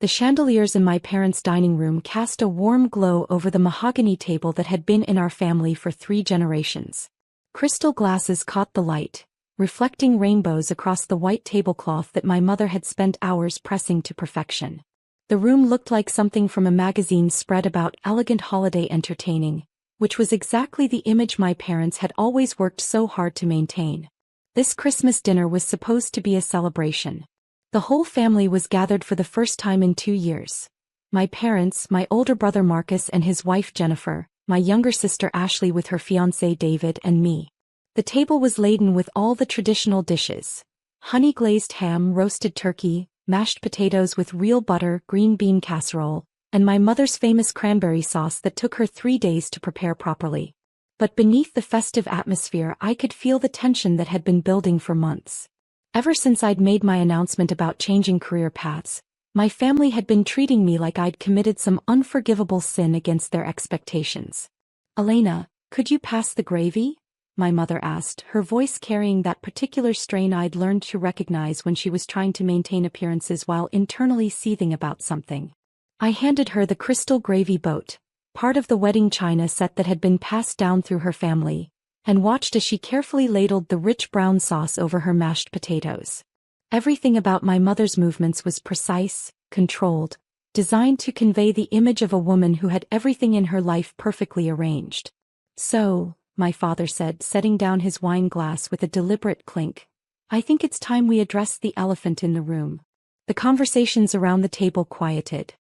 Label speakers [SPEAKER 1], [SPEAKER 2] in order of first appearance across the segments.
[SPEAKER 1] The chandeliers in my parents' dining room cast a warm glow over the mahogany table that had been in our family for 3 generations. Crystal glasses caught the light, reflecting rainbows across the white tablecloth that my mother had spent hours pressing to perfection. The room looked like something from a magazine spread about elegant holiday entertaining, which was exactly the image my parents had always worked so hard to maintain. This Christmas dinner was supposed to be a celebration. The whole family was gathered for the first time in 2 years. My parents, my older brother Marcus and his wife Jennifer, my younger sister Ashley with her fiancé David and me. The table was laden with all the traditional dishes: honey-glazed ham, roasted turkey, mashed potatoes with real butter, green bean casserole, and my mother's famous cranberry sauce that took her 3 days to prepare properly. But beneath the festive atmosphere I could feel the tension that had been building for months. Ever since I'd made my announcement about changing career paths, my family had been treating me like I'd committed some unforgivable sin against their expectations. "Elena, could you pass the gravy?" my mother asked, her voice carrying that particular strain I'd learned to recognize when she was trying to maintain appearances while internally seething about something. I handed her the crystal gravy boat, part of the wedding china set that had been passed down through her family, and watched as she carefully ladled the rich brown sauce over her mashed potatoes. Everything about my mother's movements was precise, controlled, designed to convey the image of a woman who had everything in her life perfectly arranged. "So," my father said, setting down his wine glass with a deliberate clink, "I think it's time we addressed the elephant in the room." The conversations around the table quieted.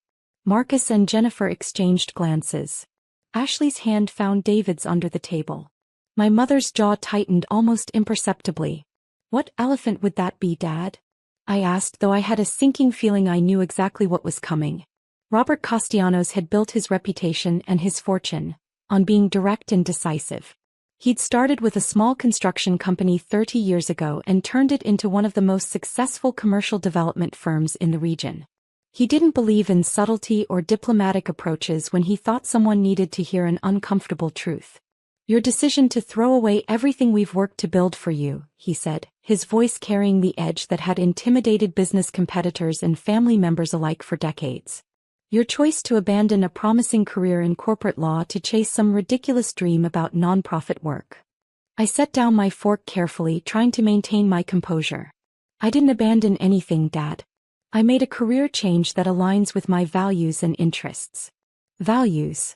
[SPEAKER 1] Marcus and Jennifer exchanged glances. Ashley's hand found David's under the table. My mother's jaw tightened almost imperceptibly. "What elephant would that be, Dad?" I asked, though I had a sinking feeling I knew exactly what was coming. Robert Castellanos had built his reputation and his fortune on being direct and decisive. He'd started with a small construction company 30 years ago and turned it into one of the most successful commercial development firms in the region. He didn't believe in subtlety or diplomatic approaches when he thought someone needed to hear an uncomfortable truth. "Your decision to throw away everything we've worked to build for you," he said, his voice carrying the edge that had intimidated business competitors and family members alike for decades. "Your choice to abandon a promising career in corporate law to chase some ridiculous dream about nonprofit work." I set down my fork carefully, trying to maintain my composure. "I didn't abandon anything, Dad. I made a career change that aligns with my values and interests." "Values?"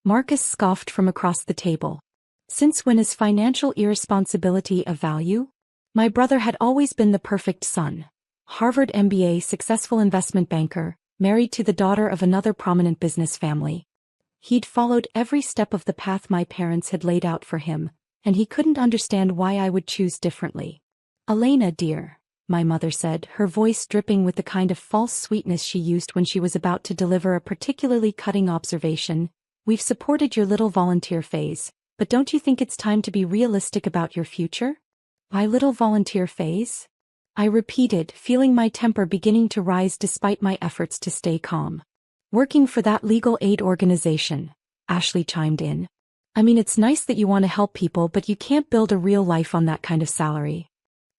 [SPEAKER 1] Marcus scoffed from across the table. "Since when is financial irresponsibility a value?" My brother had always been the perfect son. Harvard MBA, successful investment banker, married to the daughter of another prominent business family. He'd followed every step of the path my parents had laid out for him, and he couldn't understand why I would choose differently. "Elena, dear," my mother said, her voice dripping with the kind of false sweetness she used when she was about to deliver a particularly cutting observation, "we've supported your little volunteer phase, but don't you think it's time to be realistic about your future?" "My little volunteer phase?" I repeated, feeling my temper beginning to rise despite my efforts to stay calm. "Working for that legal aid organization," Ashley chimed in. "I mean, it's nice that you want to help people, but you can't build a real life on that kind of salary."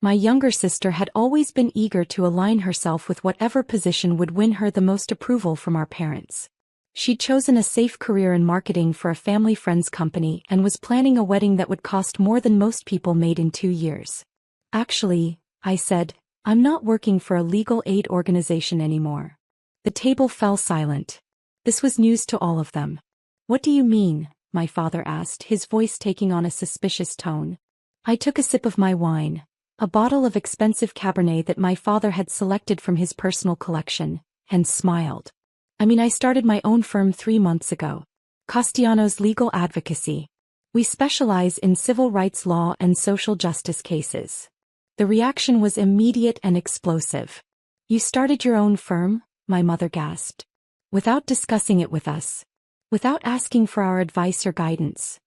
[SPEAKER 1] My younger sister had always been eager to align herself with whatever position would win her the most approval from our parents. She'd chosen a safe career in marketing for a family friend's company and was planning a wedding that would cost more than most people made in 2 years. "Actually," I said, "I'm not working for a legal aid organization anymore." The table fell silent. This was news to all of them. "What do you mean?" my father asked, his voice taking on a suspicious tone. I took a sip of my wine, a bottle of expensive Cabernet that my father had selected from his personal collection, and smiled. "I mean, I started my own firm 3 months ago. Castellanos Legal Advocacy. We specialize in civil rights law and social justice cases." The reaction was immediate and explosive. "You started your own firm?" my mother gasped. "Without discussing it with us. Without asking for our advice or guidance.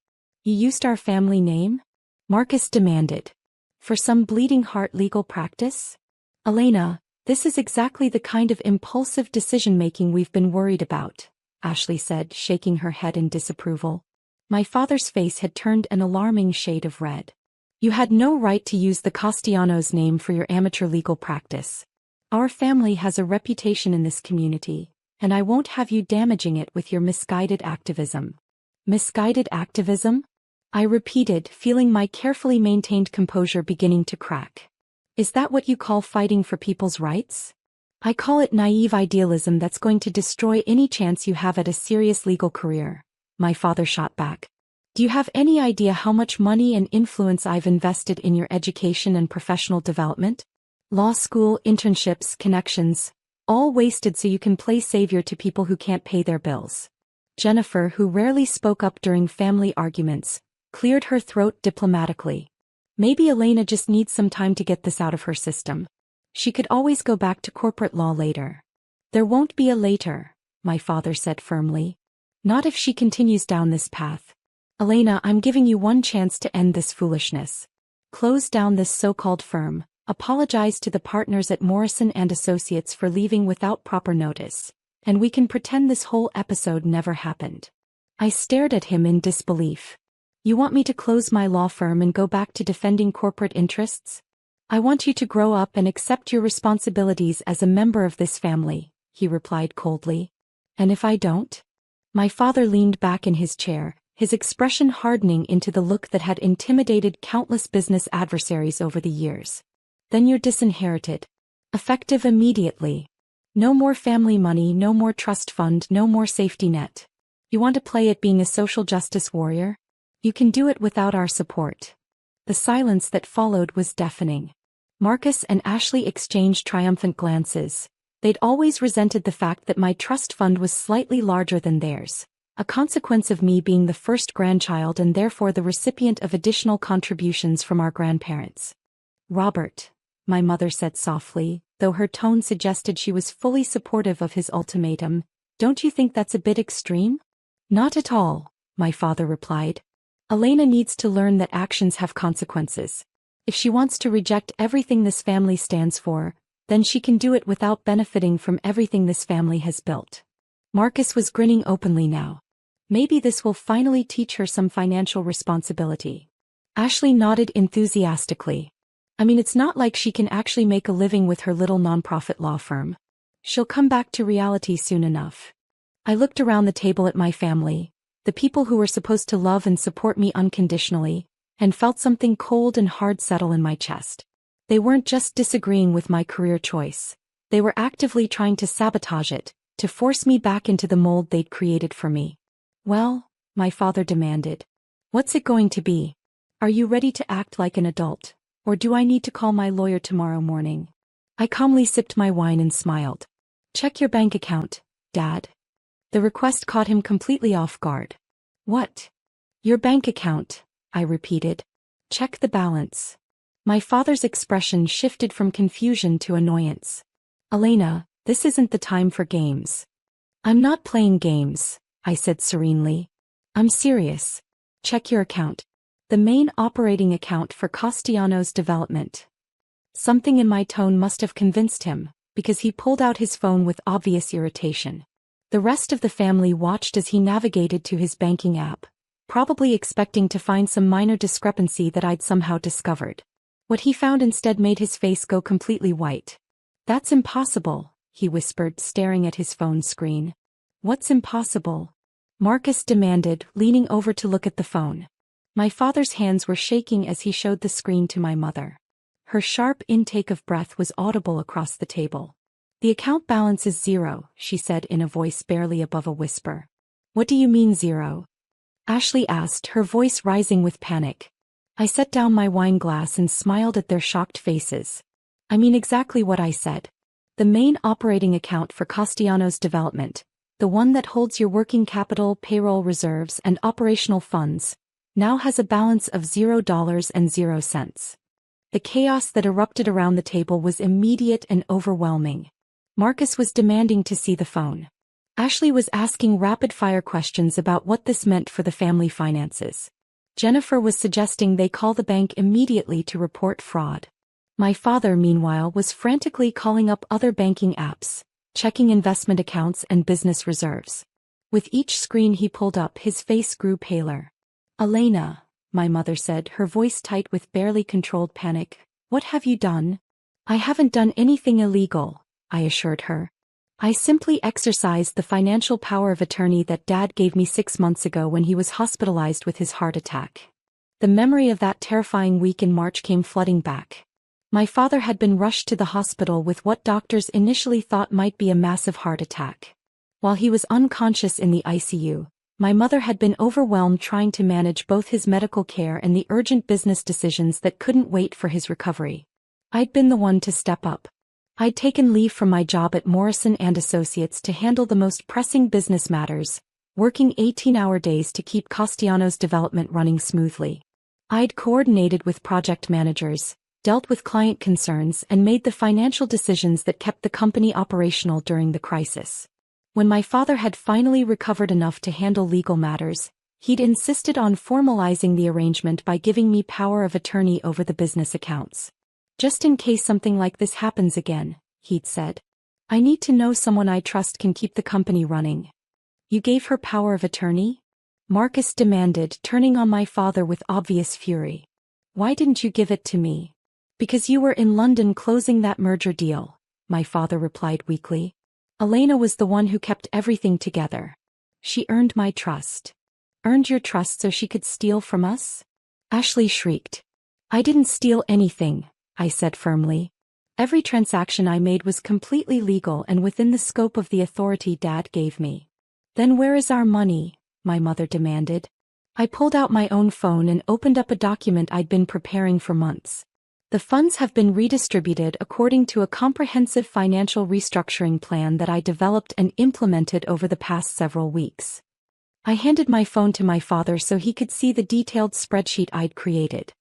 [SPEAKER 1] You used our family name?" Marcus demanded. "For some bleeding heart legal practice?" "Elena, this is exactly the kind of impulsive decision-making we've been worried about," Ashley said, shaking her head in disapproval. My father's face had turned an alarming shade of red. "You had no right to use the Castellanos name for your amateur legal practice. Our family has a reputation in this community, and I won't have you damaging it with your misguided activism. Misguided activism? I repeated, feeling my carefully maintained composure beginning to crack. Is that what you call fighting for people's rights? I call it naive idealism that's going to destroy any chance you have at a serious legal career, my father shot back. Do you have any idea how much money and influence I've invested in your education and professional development? Law school, internships, connections, all wasted so you can play savior to people who can't pay their bills. Jennifer, who rarely spoke up during family arguments, cleared her throat diplomatically. Maybe Elena just needs some time to get this out of her system. She could always go back to corporate law later. There won't be a later, my father said firmly. Not if she continues down this path. Elena, I'm giving you one chance to end this foolishness. Close down this so-called firm, apologize to the partners at Morrison & Associates for leaving without proper notice, and we can pretend this whole episode never happened. I stared at him in disbelief. You want me to close my law firm and go back to defending corporate interests? I want you to grow up and accept your responsibilities as a member of this family, he replied coldly. And if I don't? My father leaned back in his chair, his expression hardening into the look that had intimidated countless business adversaries over the years. Then you're disinherited. Effective immediately. No more family money, no more trust fund, no more safety net. You want to play at being a social justice warrior? You can do it without our support. The silence that followed was deafening. Marcus and Ashley exchanged triumphant glances. They'd always resented the fact that my trust fund was slightly larger than theirs, a consequence of me being the first grandchild and therefore the recipient of additional contributions from our grandparents. Robert, my mother said softly, though her tone suggested she was fully supportive of his ultimatum, don't you think that's a bit extreme? Not at all, my father replied. Elena needs to learn that actions have consequences. If she wants to reject everything this family stands for, then she can do it without benefiting from everything this family has built. Marcus was grinning openly now. Maybe this will finally teach her some financial responsibility. Ashley nodded enthusiastically. I mean, it's not like she can actually make a living with her little nonprofit law firm. She'll come back to reality soon enough. I looked around the table at my family, the people who were supposed to love and support me unconditionally, and felt something cold and hard settle in my chest. They weren't just disagreeing with my career choice. They were actively trying to sabotage it, to force me back into the mold they'd created for me. Well, my father demanded. What's it going to be? Are you ready to act like an adult, or do I need to call my lawyer tomorrow morning? I calmly sipped my wine and smiled. Check your bank account, Dad. The request caught him completely off guard. What? Your bank account, I repeated. Check the balance. My father's expression shifted from confusion to annoyance. Elena, this isn't the time for games. I'm not playing games, I said serenely. I'm serious. Check your account. The main operating account for Castellanos Development. Something in my tone must have convinced him, because he pulled out his phone with obvious irritation. The rest of the family watched as he navigated to his banking app, probably expecting to find some minor discrepancy that I'd somehow discovered. What he found instead made his face go completely white. That's impossible, he whispered, staring at his phone screen. What's impossible? Marcus demanded, leaning over to look at the phone. My father's hands were shaking as he showed the screen to my mother. Her sharp intake of breath was audible across the table. The account balance is 0, she said in a voice barely above a whisper. What do you mean 0? Ashley asked, her voice rising with panic. I set down my wine glass and smiled at their shocked faces. I mean exactly what I said. The main operating account for Castellanos Development, the one that holds your working capital, payroll reserves, and operational funds, now has a balance of $0.00. The chaos that erupted around the table was immediate and overwhelming. Marcus was demanding to see the phone. Ashley was asking rapid-fire questions about what this meant for the family finances. Jennifer was suggesting they call the bank immediately to report fraud. My father, meanwhile, was frantically calling up other banking apps, checking investment accounts and business reserves. With each screen he pulled up, his face grew paler. Elena, my mother said, her voice tight with barely controlled panic, what have you done? I haven't done anything illegal, I assured her. I simply exercised the financial power of attorney that Dad gave me 6 months ago when he was hospitalized with his heart attack. The memory of that terrifying week in March came flooding back. My father had been rushed to the hospital with what doctors initially thought might be a massive heart attack. While he was unconscious in the ICU, my mother had been overwhelmed trying to manage both his medical care and the urgent business decisions that couldn't wait for his recovery. I'd been the one to step up. I'd taken leave from my job at Morrison & Associates to handle the most pressing business matters, working 18-hour days to keep Castellanos' development running smoothly. I'd coordinated with project managers, dealt with client concerns, and made the financial decisions that kept the company operational during the crisis. When my father had finally recovered enough to handle legal matters, he'd insisted on formalizing the arrangement by giving me power of attorney over the business accounts. Just in case something like this happens again, he'd said. I need to know someone I trust can keep the company running. You gave her power of attorney? Marcus demanded, turning on my father with obvious fury. Why didn't you give it to me? Because you were in London closing that merger deal, my father replied weakly. Elena was the one who kept everything together. She earned my trust. Earned your trust so she could steal from us? Ashley shrieked. I didn't steal anything, I said firmly. Every transaction I made was completely legal and within the scope of the authority Dad gave me. Then where is our money? My mother demanded. I pulled out my own phone and opened up a document I'd been preparing for months. The funds have been redistributed according to a comprehensive financial restructuring plan that I developed and implemented over the past several weeks. I handed my phone to my father so he could see the detailed spreadsheet I'd created.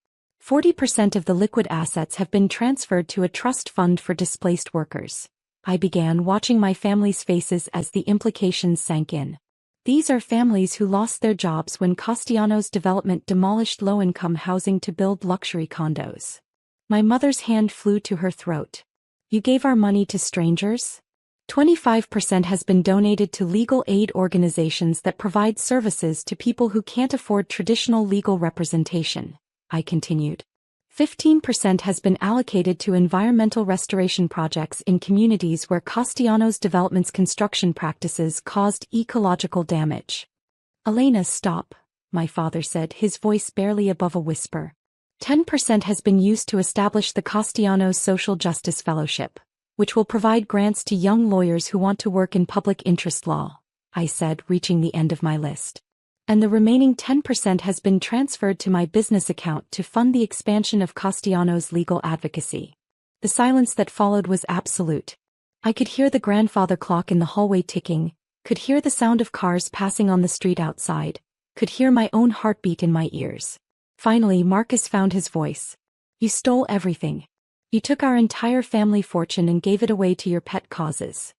[SPEAKER 1] 40% of the liquid assets have been transferred to a trust fund for displaced workers. I began, watching my family's faces as the implications sank in. These are families who lost their jobs when Castellanos Development demolished low-income housing to build luxury condos. My mother's hand flew to her throat. You gave our money to strangers? 25% has been donated to legal aid organizations that provide services to people who can't afford traditional legal representation, I continued. 15% has been allocated to environmental restoration projects in communities where Castellanos Development's construction practices caused ecological damage. Elena, stop, my father said, his voice barely above a whisper. 10% has been used to establish the Castellanos Social Justice Fellowship, which will provide grants to young lawyers who want to work in public interest law, I said, reaching the end of my list. And the remaining 10% has been transferred to my business account to fund the expansion of Castellanos' legal advocacy. The silence that followed was absolute. I could hear the grandfather clock in the hallway ticking, could hear the sound of cars passing on the street outside, could hear my own heartbeat in my ears. Finally, Marcus found his voice. You stole everything. You took our entire family fortune and gave it away to your pet causes.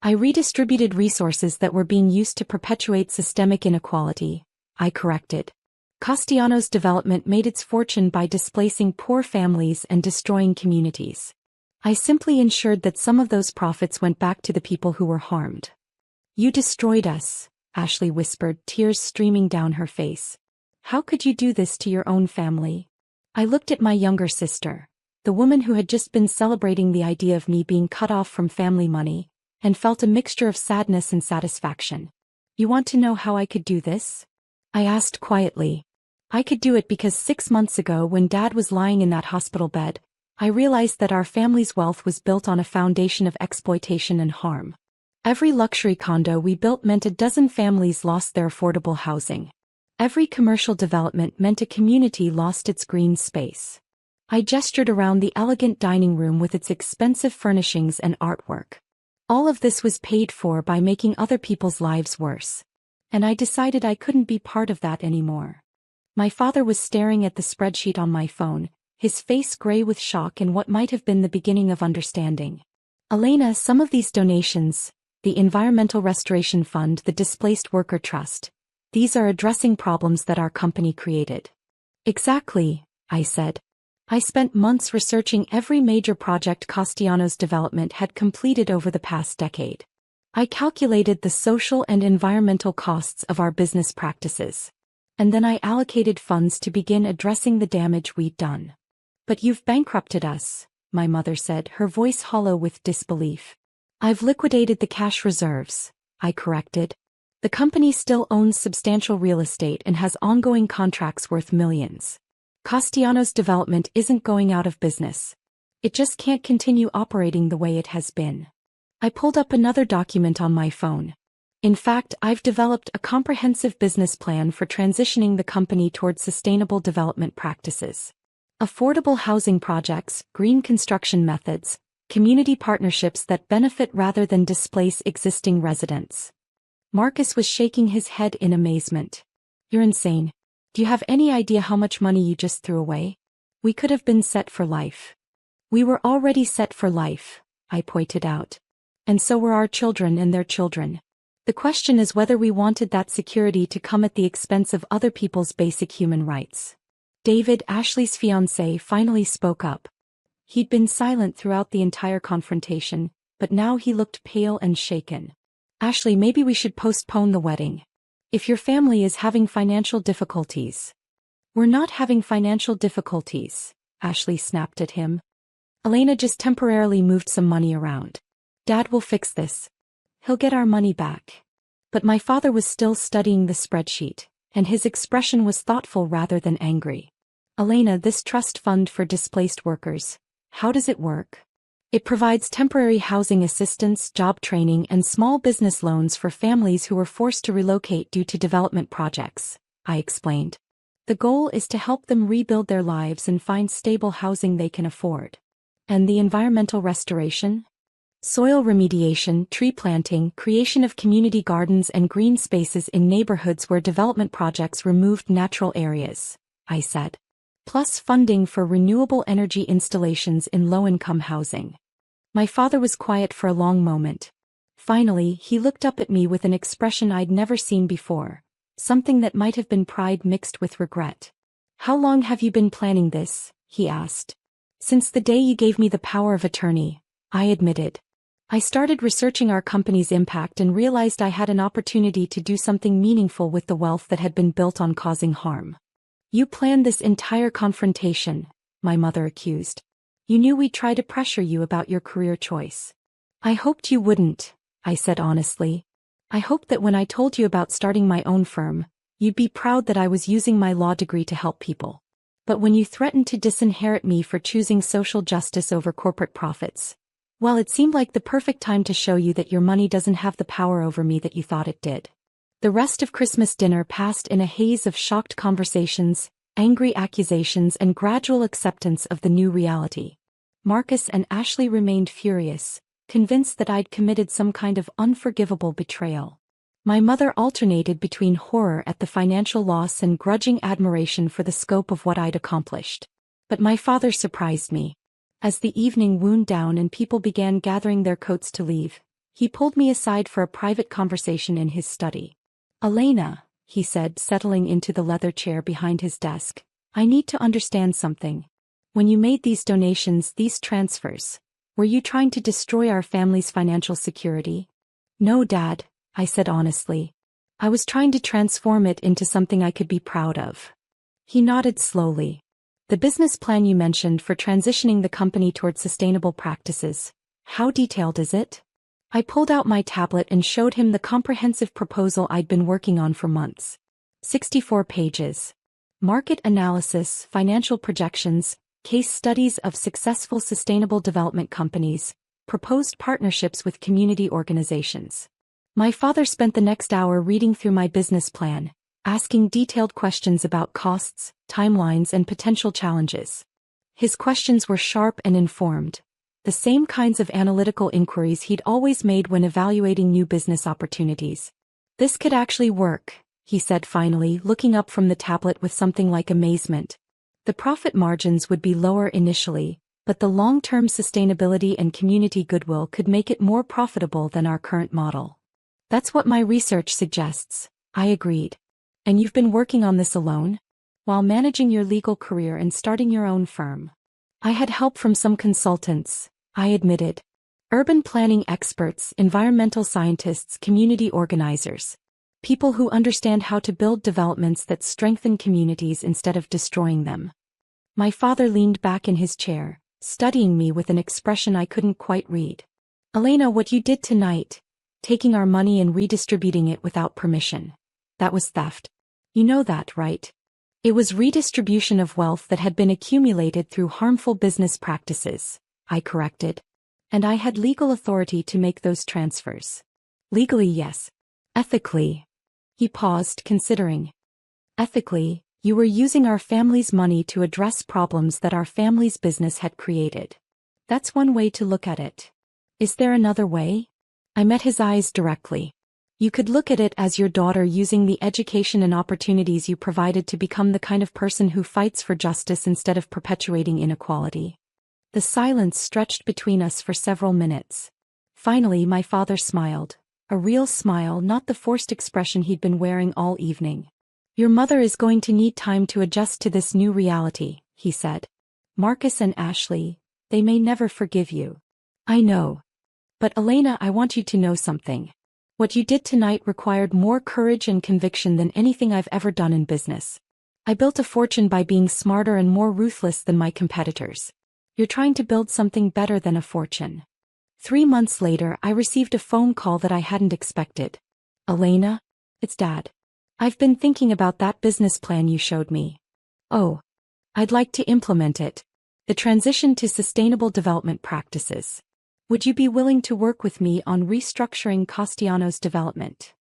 [SPEAKER 1] I redistributed resources that were being used to perpetuate systemic inequality, I corrected. Castellanos Development made its fortune by displacing poor families and destroying communities. I simply ensured that some of those profits went back to the people who were harmed. You destroyed us, Ashley whispered, tears streaming down her face. How could you do this to your own family? I looked at my younger sister, the woman who had just been celebrating the idea of me being cut off from family money, and felt a mixture of sadness and satisfaction. You want to know how I could do this? I asked quietly. I could do it because 6 months ago, when Dad was lying in that hospital bed, I realized that our family's wealth was built on a foundation of exploitation and harm. Every luxury condo we built meant a dozen families lost their affordable housing. Every commercial development meant a community lost its green space. I gestured around the elegant dining room with its expensive furnishings and artwork. All of this was paid for by making other people's lives worse. And I decided I couldn't be part of that anymore. My father was staring at the spreadsheet on my phone, his face gray with shock and what might have been the beginning of understanding. Elena, some of these donations, the Environmental Restoration Fund, the Displaced Worker Trust, these are addressing problems that our company created. Exactly, I said. I spent months researching every major project Castellanos Development had completed over the past decade. I calculated the social and environmental costs of our business practices. And then I allocated funds to begin addressing the damage we'd done. But you've bankrupted us, my mother said, her voice hollow with disbelief. I've liquidated the cash reserves, I corrected. The company still owns substantial real estate and has ongoing contracts worth millions. Castellanos Development isn't going out of business. It just can't continue operating the way it has been. I pulled up another document on my phone. In fact, I've developed a comprehensive business plan for transitioning the company towards sustainable development practices. Affordable housing projects, green construction methods, community partnerships that benefit rather than displace existing residents. Marcus was shaking his head in amazement. You're insane. Do you have any idea how much money you just threw away? We could have been set for life. We were already set for life, I pointed out. And so were our children and their children. The question is whether we wanted that security to come at the expense of other people's basic human rights. David, Ashley's fiancé, finally spoke up. He'd been silent throughout the entire confrontation, but now he looked pale and shaken. Ashley, maybe we should postpone the wedding. If your family is having financial difficulties. We're not having financial difficulties, Ashley snapped at him. Elena just temporarily moved some money around. Dad will fix this. He'll get our money back. But my father was still studying the spreadsheet, and his expression was thoughtful rather than angry. Elena, this trust fund for displaced workers, how does it work? It provides temporary housing assistance, job training, and small business loans for families who were forced to relocate due to development projects, I explained. The goal is to help them rebuild their lives and find stable housing they can afford. And the environmental restoration? Soil remediation, tree planting, creation of community gardens and green spaces in neighborhoods where development projects removed natural areas, I said. Plus funding for renewable energy installations in low-income housing. My father was quiet for a long moment. Finally, he looked up at me with an expression I'd never seen before, something that might have been pride mixed with regret. How long have you been planning this? He asked. Since the day you gave me the power of attorney, I admitted. I started researching our company's impact and realized I had an opportunity to do something meaningful with the wealth that had been built on causing harm. You planned this entire confrontation, my mother accused. You knew we'd try to pressure you about your career choice. I hoped you wouldn't, I said honestly. I hoped that when I told you about starting my own firm, you'd be proud that I was using my law degree to help people. But when you threatened to disinherit me for choosing social justice over corporate profits, well, it seemed like the perfect time to show you that your money doesn't have the power over me that you thought it did. The rest of Christmas dinner passed in a haze of shocked conversations, angry accusations, and gradual acceptance of the new reality. Marcus and Ashley remained furious, convinced that I'd committed some kind of unforgivable betrayal. My mother alternated between horror at the financial loss and grudging admiration for the scope of what I'd accomplished. But my father surprised me. As the evening wound down and people began gathering their coats to leave, he pulled me aside for a private conversation in his study. Elena, he said, settling into the leather chair behind his desk, I need to understand something. When you made these donations, these transfers, were you trying to destroy our family's financial security? No, Dad, I said honestly. I was trying to transform it into something I could be proud of. He nodded slowly. The business plan you mentioned for transitioning the company towards sustainable practices, how detailed is it? I pulled out my tablet and showed him the comprehensive proposal I'd been working on for months. 64 pages. Market analysis, financial projections, case studies of successful sustainable development companies, proposed partnerships with community organizations. My father spent the next hour reading through my business plan, asking detailed questions about costs, timelines, and potential challenges. His questions were sharp and informed, the same kinds of analytical inquiries he'd always made when evaluating new business opportunities. This could actually work, he said finally, looking up from the tablet with something like amazement. The profit margins would be lower initially, but the long-term sustainability and community goodwill could make it more profitable than our current model. That's what my research suggests, I agreed. And you've been working on this alone? While managing your legal career and starting your own firm. I had help from some consultants, I admitted. Urban planning experts, environmental scientists, community organizers. People who understand how to build developments that strengthen communities instead of destroying them. My father leaned back in his chair, studying me with an expression I couldn't quite read. "Elena, what you did tonight, taking our money and redistributing it without permission. That was theft. You know that, right?" "It was redistribution of wealth that had been accumulated through harmful business practices," I corrected. "And I had legal authority to make those transfers." "Legally, yes. Ethically?" He paused, considering. "Ethically, you were using our family's money to address problems that our family's business had created. That's one way to look at it. Is there another way?" I met his eyes directly. "You could look at it as your daughter using the education and opportunities you provided to become the kind of person who fights for justice instead of perpetuating inequality." The silence stretched between us for several minutes. Finally, my father smiled. A real smile, not the forced expression he'd been wearing all evening. "Your mother is going to need time to adjust to this new reality," he said. "Marcus and Ashley, they may never forgive you." "I know. But Elena, I want you to know something. What you did tonight required more courage and conviction than anything I've ever done in business. I built a fortune by being smarter and more ruthless than my competitors. You're trying to build something better than a fortune." 3 months later, I received a phone call that I hadn't expected. "Elena? It's Dad. I've been thinking about that business plan you showed me." "Oh. I'd like to implement it. The transition to sustainable development practices. Would you be willing to work with me on restructuring Castellanos development?"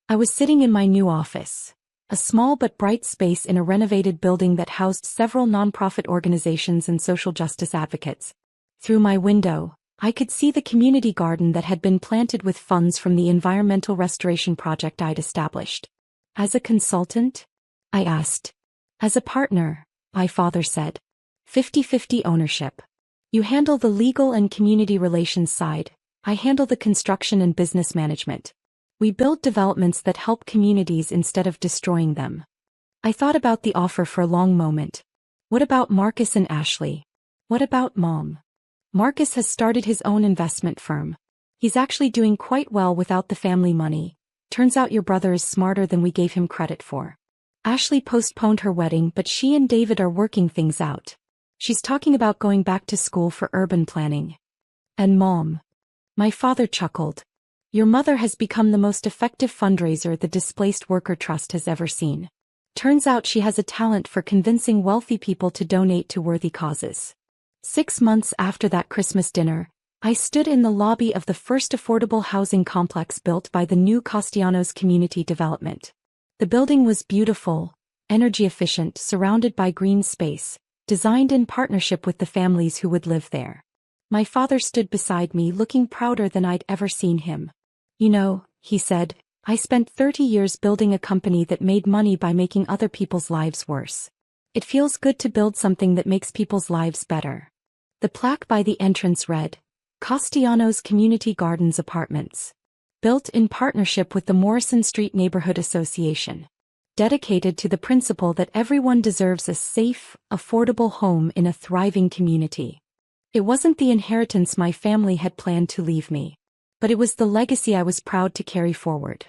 [SPEAKER 1] I was sitting in my new office, a small but bright space in a renovated building that housed several nonprofit organizations and social justice advocates. Through my window, I could see the community garden that had been planted with funds from the environmental restoration project I'd established. "As a consultant?" I asked. "As a partner," my father said. 50-50 ownership. You handle the legal and community relations side, I handle the construction and business management. We build developments that help communities instead of destroying them." I thought about the offer for a long moment. What about Marcus and Ashley? What about Mom? Marcus has started his own investment firm. He's actually doing quite well without the family money. Turns out your brother is smarter than we gave him credit for. Ashley postponed her wedding, but she and David are working things out. She's talking about going back to school for urban planning. And Mom? My father chuckled. Your mother has become the most effective fundraiser the Displaced Worker Trust has ever seen. Turns out she has a talent for convincing wealthy people to donate to worthy causes. 6 months after that Christmas dinner, I stood in the lobby of the first affordable housing complex built by the new Castellanos Community Development. The building was beautiful, energy efficient, surrounded by green space, designed in partnership with the families who would live there. My father stood beside me, looking prouder than I'd ever seen him. "You know," he said, "I spent 30 years building a company that made money by making other people's lives worse. It feels good to build something that makes people's lives better." The plaque by the entrance read, "Castellanos Community Gardens Apartments. Built in partnership with the Morrison Street Neighborhood Association. Dedicated to the principle that everyone deserves a safe, affordable home in a thriving community." It wasn't the inheritance my family had planned to leave me, but it was the legacy I was proud to carry forward.